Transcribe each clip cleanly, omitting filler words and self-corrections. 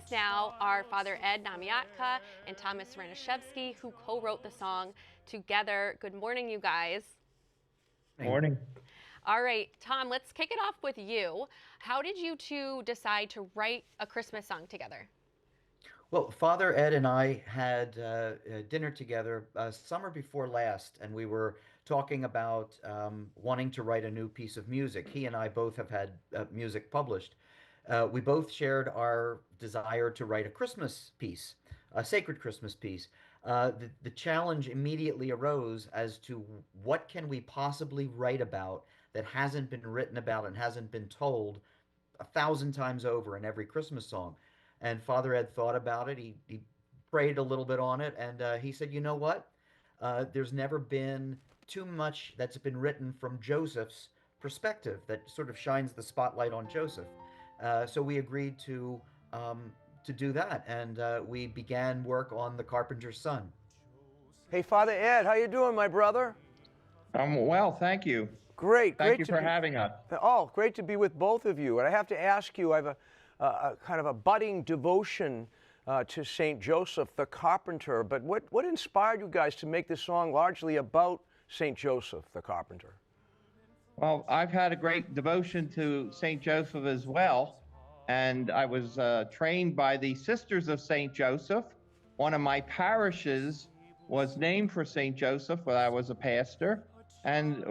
us now are Father Ed Namiotka and Thomas Raniszewski, who co-wrote the song together. Good morning, you guys. Morning. All right, Tom, let's kick it off with you. How did you two decide to write a Christmas song together? Well, Father Ed and I had dinner together summer before last, and we were talking about wanting to write a new piece of music. He and I both have had music published. We both shared our desire to write a Christmas piece, a sacred Christmas piece. The challenge immediately arose as to what can we possibly write about that hasn't been written about and hasn't been told 1,000 times over in every Christmas song. And Father Ed thought about it. He prayed a little bit on it, and he said, "You know what? There's never been too much that's been written from Joseph's perspective that sort of shines the spotlight on Joseph." So we agreed to do that, and we began work on the Carpenter's Son. Hey, Father Ed, how you doing, my brother? Well, thank you. Great, Thank great you to for be. having us. Oh, great to be with both of you. And I have to ask you, I have a kind of a budding devotion to Saint Joseph, the carpenter. But what inspired you guys to make this song largely about Saint Joseph, the carpenter? Well, I've had a great devotion to St. Joseph as well. And I was trained by the Sisters of St. Joseph. One of my parishes was named for St. Joseph when I was a pastor. And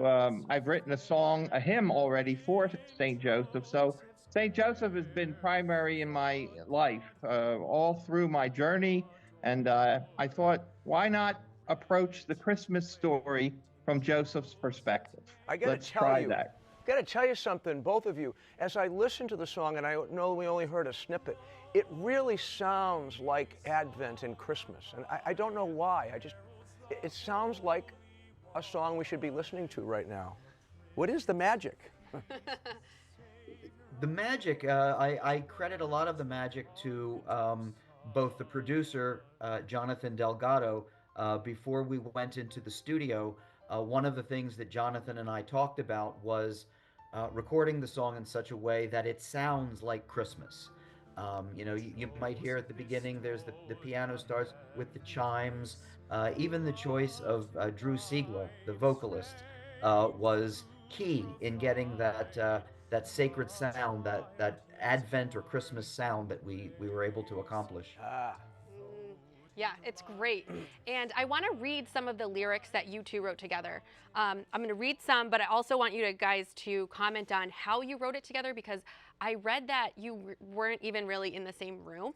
I've written a hymn already for St. Joseph. So St. Joseph has been primary in my life all through my journey. And I thought, why not approach the Christmas story from Joseph's perspective? Let's try that. Got to tell you something, both of you. As I listened to the song, and I know we only heard a snippet, it really sounds like Advent and Christmas. And I don't know why. It sounds like a song we should be listening to right now. What is the magic? The magic, I credit a lot of the magic to both the producer, Jonathan Delgado. Before we went into the studio, one of the things that Jonathan and I talked about was recording the song in such a way that it sounds like Christmas. You might hear at the beginning, there's the piano starts with the chimes. Even the choice of Drew Seigla, the vocalist, was key in getting that sacred sound, that Advent or Christmas sound that we were able to accomplish. Yeah, it's great. And I want to read some of the lyrics that you two wrote together. I'm going to read some, but I also want you guys to comment on how you wrote it together, because I read that you weren't even really in the same room.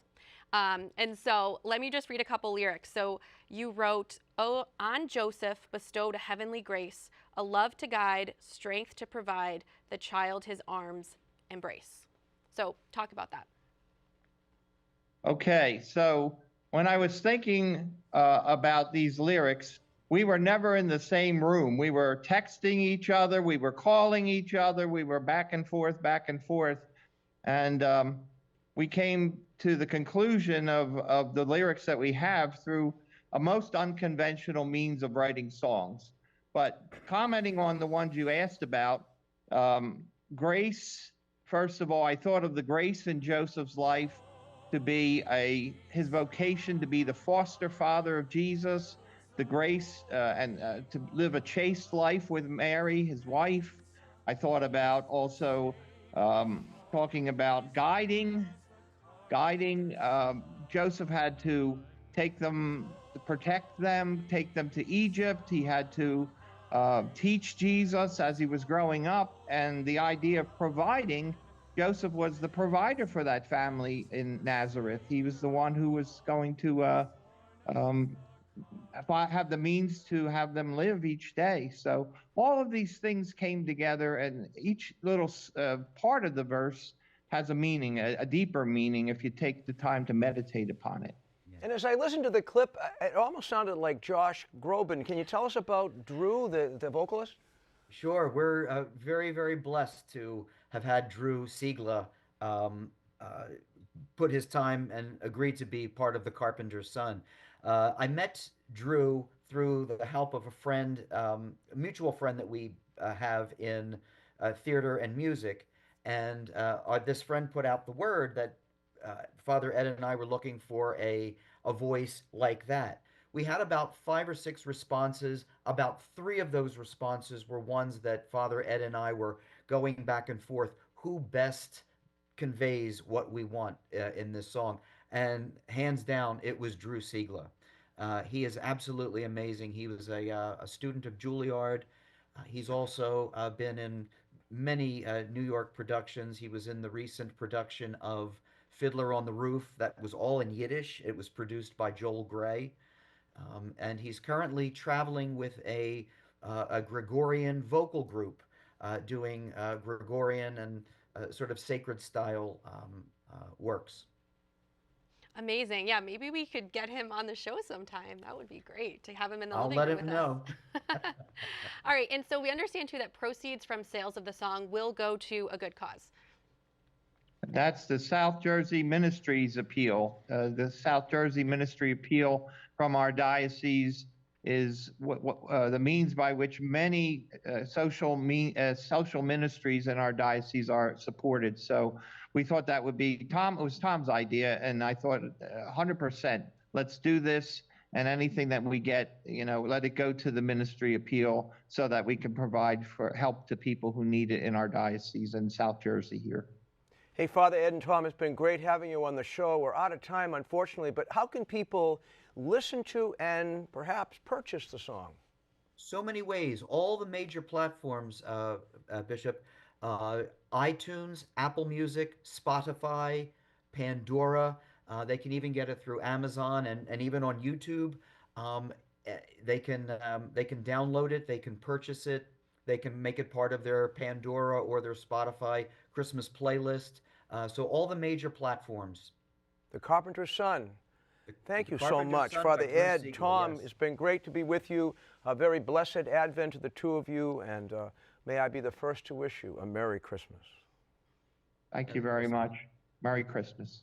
And so let me just read a couple lyrics. So you wrote, "Oh, on Joseph bestowed a heavenly grace, a love to guide, strength to provide, the child his arms embrace." So talk about that. Okay, so when I was thinking about these lyrics, we were never in the same room. We were texting each other, we were calling each other, we were back and forth, back and forth. And we came to the conclusion of the lyrics that we have through a most unconventional means of writing songs. But commenting on the ones you asked about, grace, first of all, I thought of the grace in Joseph's life to be his vocation to be the foster father of Jesus, the grace and to live a chaste life with Mary, his wife. I thought about also talking about guiding. Joseph had to take them, protect them, take them to Egypt. He had to teach Jesus as he was growing up, and the idea of providing. Joseph was the provider for that family in Nazareth. He was the one who was going to have the means to have them live each day. So all of these things came together, and each little part of the verse has a meaning, a deeper meaning, if you take the time to meditate upon it. And as I listened to the clip, it almost sounded like Josh Groban. Can you tell us about Drew, the vocalist? Sure, we're very, very blessed to have had Drew Seigla put his time and agreed to be part of the Carpenter's Son. I met Drew through the help of a friend, a mutual friend that we have in theater and music. And this friend put out the word that Father Ed and I were looking for a voice like that. We had about 5 or 6 responses. About 3 of those responses were ones that Father Ed and I were going back and forth. Who best conveys what we want in this song? And hands down, it was Drew Seigla. He is absolutely amazing. He was a student of Juilliard. He's also been in many New York productions. He was in the recent production of Fiddler on the Roof that was all in Yiddish. It was produced by Joel Gray. And he's currently traveling with a Gregorian vocal group doing Gregorian and sort of sacred style works. Amazing. Yeah, maybe we could get him on the show sometime. That would be great to have him in the I'll living let room him with know. us. All right, and so we understand too that proceeds from sales of the song will go to a good cause. That's the South Jersey Ministries appeal. The South Jersey Ministry appeal from our diocese is the means by which many social ministries in our diocese are supported. So we thought that would be Tom. It was Tom's idea, and I thought 100%. Let's do this, and anything that we get, let it go to the ministry appeal so that we can provide for help to people who need it in our diocese in South Jersey here. Hey, Father Ed and Tom, it's been great having you on the show. We're out of time, unfortunately, but how can people listen to and perhaps purchase the song? So many ways. All the major platforms, Bishop, iTunes, Apple Music, Spotify, Pandora. They can even get it through Amazon and even on YouTube. They can download it. They can purchase it. They can make it part of their Pandora or their Spotify Christmas playlist. So all the major platforms. The Carpenter's Son. Thank you so Carpenter's much, Son Father by Drew Ed, Seigla, Tom. yes. It's been great to be with you. A very blessed Advent to the two of you, and may I be the first to wish you a Merry Christmas. Thank you very much. Merry Christmas.